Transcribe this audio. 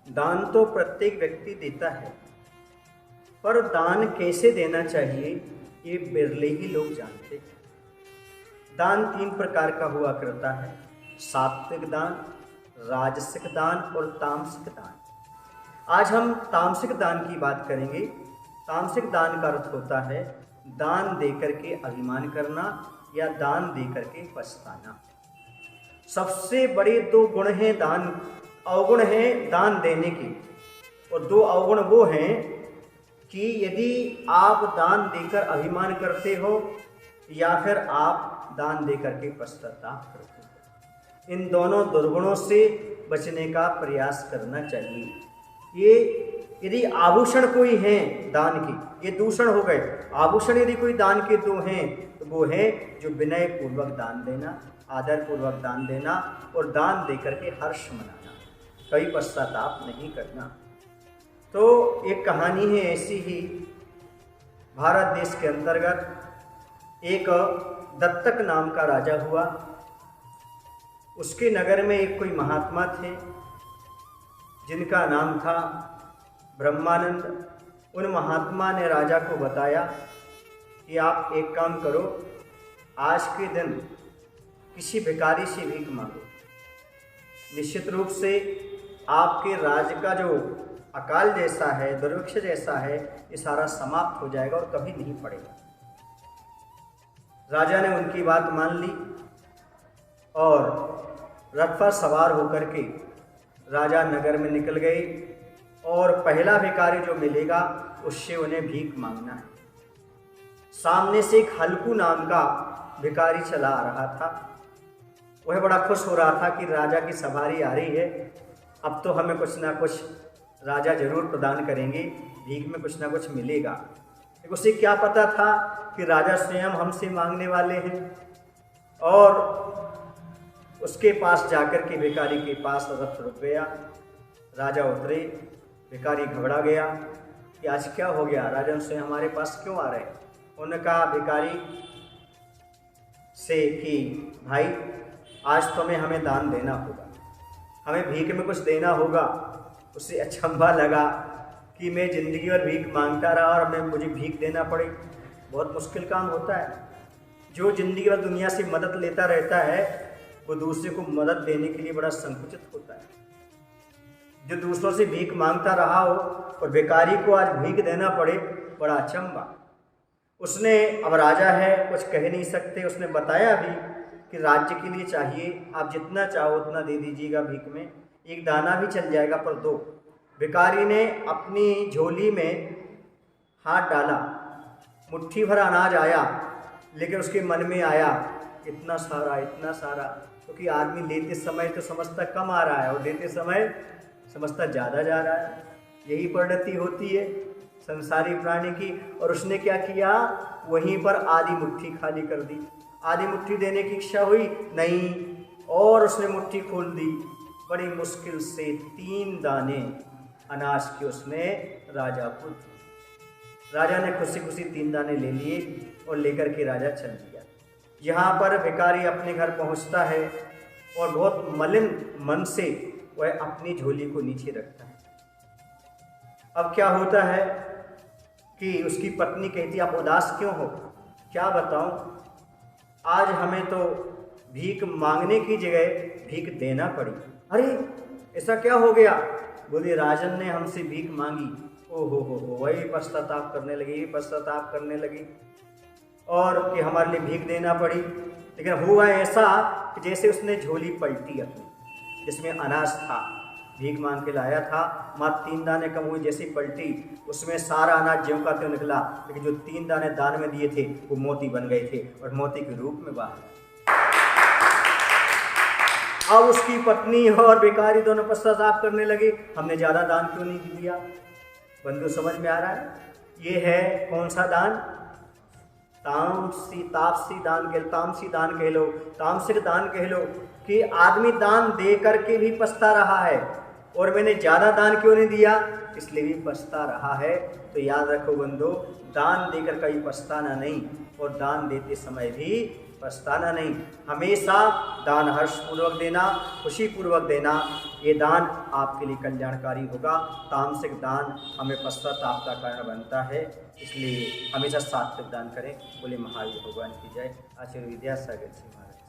दान तो प्रत्येक व्यक्ति देता है, पर दान कैसे देना चाहिए ये बिरले ही लोग जानते हैं। दान 3 प्रकार का हुआ करता है, सात्विक दान, राजसिक दान और तामसिक दान। आज हम तामसिक दान की बात करेंगे। तामसिक दान का अर्थ होता है दान देकर के अभिमान करना या दान देकर के पछताना। सबसे बड़े 2 गुण हैं दान, अवगुण हैं दान देने के, और 2 अवगुण वो हैं कि यदि आप दान देकर अभिमान करते हो या फिर आप दान देकर के पश्चाताप करते हो। इन दोनों दुर्गुणों से बचने का प्रयास करना चाहिए। ये यदि आभूषण कोई हैं दान के, ये दूषण हो गए। आभूषण यदि कोई दान के 2 हैं तो वो है जो विनय पूर्वक दान देना, आदर पूर्वक दान देना और दान देकर के हर्ष मनाना, कभी पश्चाताप नहीं करना। तो एक कहानी है ऐसी ही, भारत देश के अंतर्गत एक दत्तक नाम का राजा हुआ। उसके नगर में एक कोई महात्मा थे जिनका नाम था ब्रह्मानंद। उन महात्मा ने राजा को बताया कि आप एक काम करो, आज के दिन किसी भिखारी से भीख मांगो। निश्चित रूप से आपके राज्य का जो अकाल जैसा है, दुर्भिक्ष जैसा है, ये सारा समाप्त हो जाएगा और कभी नहीं पड़ेगा। राजा ने उनकी बात मान ली और रथ पर सवार होकर के राजा नगर में निकल गए और पहला भिखारी जो मिलेगा उससे उन्हें भीख मांगना है। सामने से एक हल्कू नाम का भिखारी चला आ रहा था। वह बड़ा खुश हो रहा था कि राजा की सवारी आ रही है, अब तो हमें कुछ ना कुछ राजा जरूर प्रदान करेंगे, भीख में कुछ ना कुछ मिलेगा। लेकिन उसे क्या पता था कि राजा स्वयं हमसे मांगने वाले हैं। और उसके पास जाकर के भिखारी के पास रथ रुक गया। राजा उतरे, भिखारी घबरा गया कि आज क्या हो गया, राजा स्वयं हमारे पास क्यों आ रहे हैं। उन्होंने कहा भिखारी से कि भाई आज तुम्हें हमें दान देना होगा, हमें भीख में कुछ देना होगा। उसे अचंभा लगा कि मैं ज़िंदगी भर भीख मांगता रहा और हमें मुझे भीख देना पड़े, बहुत मुश्किल काम होता है। जो ज़िंदगी भर दुनिया से मदद लेता रहता है वो दूसरे को मदद देने के लिए बड़ा संकुचित होता है। जो दूसरों से भीख मांगता रहा हो और भिखारी को आज भीख देना पड़े, बड़ा अचंभा। उसने, अब राजा है कुछ कह नहीं सकते, उसने बताया भी कि राज्य के लिए चाहिए, आप जितना चाहो उतना दे दीजिएगा भीख में, एक दाना भी चल जाएगा पर दो। भिखारी ने अपनी झोली में हाथ डाला, मुट्ठी भर अनाज आया, लेकिन उसके मन में आया इतना सारा, क्योंकि आदमी लेते समय तो समझता कम आ रहा है और देते समय समझता ज़्यादा जा रहा है। यही परिणति होती है संसारी प्राणी की। और उसने क्या किया, वहीं पर आधी मुट्ठी खाली कर दी। आधी मुट्ठी देने की इच्छा हुई नहीं, और उसने मुट्ठी खोल दी। बड़ी मुश्किल से 3 दाने अनाज के उसने राजा को दिए। राजा ने खुशी खुशी 3 दाने ले लिए और लेकर के राजा चल दिया। यहाँ पर भिखारी अपने घर पहुँचता है और बहुत मलिन मन से वह अपनी झोली को नीचे रखता है। अब क्या होता है कि उसकी पत्नी कहती, आप उदास क्यों हो? क्या बताऊं, आज हमें तो भीख मांगने की जगह भीख देना पड़ी। अरे ऐसा क्या हो गया? बोले राजन ने हमसे भीख मांगी। ओहो हो, वही पश्चाताप करने लगी और कि हमारे लिए भीख देना पड़ी। लेकिन हुआ ऐसा कि जैसे उसने झोली पलटी अपनी, जिसमें अनाज था, भीख मांग के लाया था, मात्र 3 दाने कम हुए, जैसी पलटी उसमें सारा अनाज ज्यों का त्यों निकला। लेकिन जो 3 दाने दान में दिए थे वो मोती बन गए थे और मोती के रूप में बाहर। अब उसकी पत्नी और भिखारी दोनों पश्चाताप करने लगे, हमने ज़्यादा दान क्यों नहीं दिया। बंधु समझ में आ रहा है, ये है कौन सा दान? तामसी दान कह लो, तामसिक दान कह लो, कि आदमी दान दे करके भी पछता रहा है और मैंने ज़्यादा दान क्यों नहीं दिया, इसलिए भी पछता रहा है। तो याद रखो बंधु, दान देकर कभी पछताना नहीं और दान देते समय भी पछताना नहीं। हमेशा दान हर्षपूर्वक देना, खुशीपूर्वक देना, ये दान आपके लिए कल्याणकारी होगा। तामसिक दान हमें पश्चाताप का कारण बनता है, इसलिए हमेशा सात्विक दान करें। बोले महावीर भगवान की जय। आचार्य विद्यासागर जी महाराज।